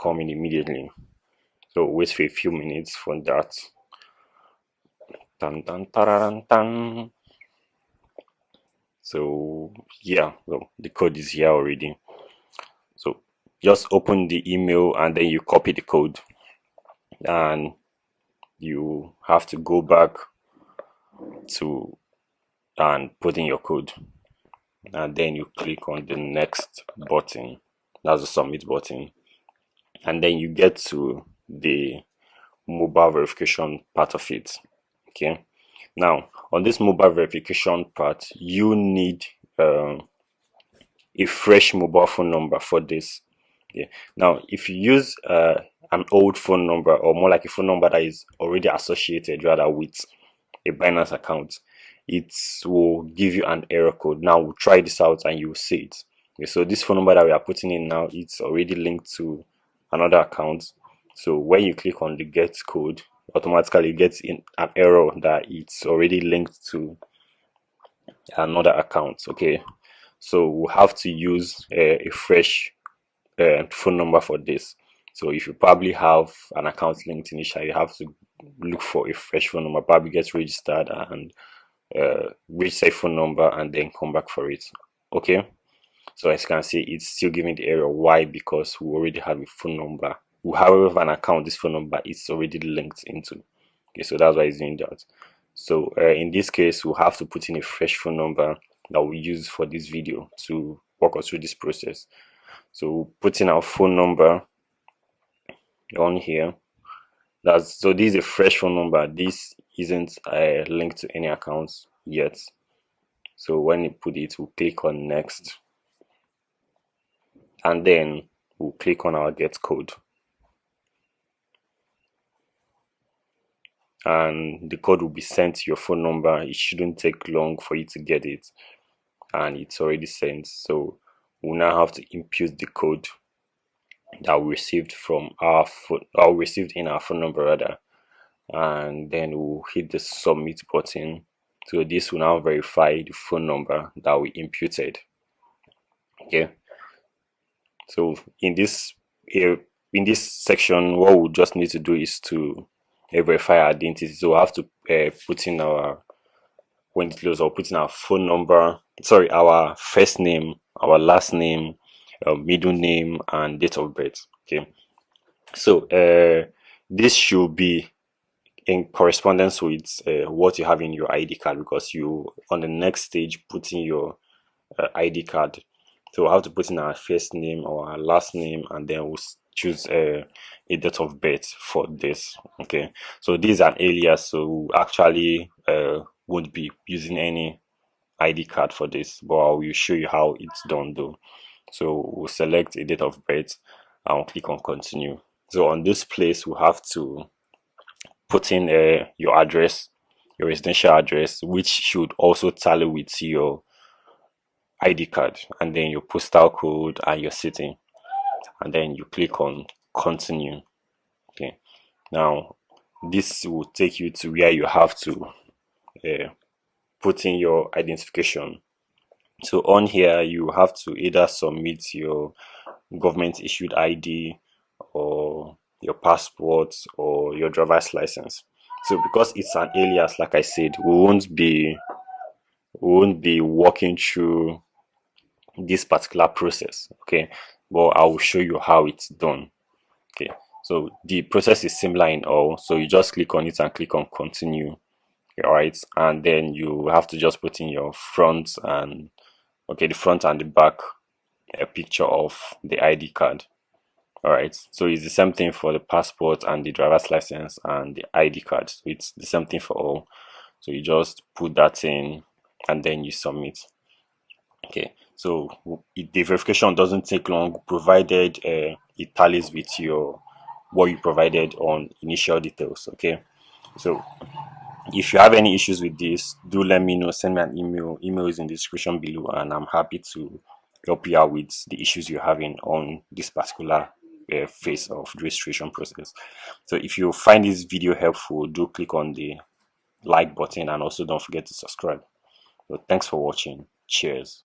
come in immediately. So wait for a few minutes for that. Dun, dun, tararan, dun. So yeah, well, the code is here already. So just open the email and then you copy the code, and you have to go back to and put in your code, and then you click on the next button. That's the submit button, and then you get to the mobile verification part of it. Okay, now on this mobile verification part, you need a fresh mobile phone number for this. Yeah. Now, if you use an old phone number, or more like a phone number that is already associated rather with a Binance account, it will give you an error code. Now we'll try this out and you'll see it. Okay, so this phone number that we are putting in now, it's already linked to another account. So when you click on the get code, automatically it gets in an error that it's already linked to another account. Okay, so we'll have to use a fresh phone number for this. So if you probably have an account linked initially, you have to look for a fresh phone number, probably get registered and register a phone number and then come back for it. Okay, so as you can see, it's still giving the error. Why? Because we already have a phone number. We have an account, this phone number is already linked into. Okay, so that's why it's doing that. So in this case, we'll have to put in a fresh phone number that we use for this video to walk us through this process. So we'll put in our phone number on here. So this is a fresh phone number. This isn't linked to any accounts yet. So when you put it, we'll click on next, and then we'll click on our get code, and the code will be sent to your phone number. It shouldn't take long for you to get it, and it's already sent. So we'll now have to input the code that we received from our phone, or received in our phone number rather, and then we'll hit the submit button. So this will now verify the phone number that we imputed. Okay, so in this section, what we just need to do is to verify our identity. So we'll have to put in our, when it loads, I'll put in our phone number, sorry, our first name, our last name, middle name, and date of birth. Okay, so this should be in correspondence with what you have in your ID card, because you on the next stage put in your ID card. So we'll have to put in our first name or our last name, and then we'll choose a date of birth for this. Okay, so this is an alias, so we actually won't be using any ID card for this, but I will show you how it's done though. So we'll select a date of birth and we'll click on continue. So on this place, we'll have to put in your address, your residential address, which should also tally with your ID card, and then your postal code and your city, and then you click on continue. Okay, now this will take you to where you have to put in your identification. So on here, you have to either submit your government issued ID, or your passport, or your driver's license. So because it's an alias, like I said, we won't be walking through this particular process. Okay, but I will show you how it's done. Okay, so the process is similar in all. So you just click on it and click on continue. All right, and then you have to just put in your front and the front and the back a picture of the ID card. All right, so it's the same thing for the passport and the driver's license and the ID card. So it's the same thing for all. So you just put that in and then you submit. Okay, so the verification doesn't take long, provided it tallies with what you provided on initial details. Okay, so if you have any issues with this, do let me know. Send me an email. Email is in the description below, and I'm happy to help you out with the issues you're having on this particular phase of the registration process. So if you find this video helpful, do click on the like button, and also don't forget to subscribe. So thanks for watching. Cheers.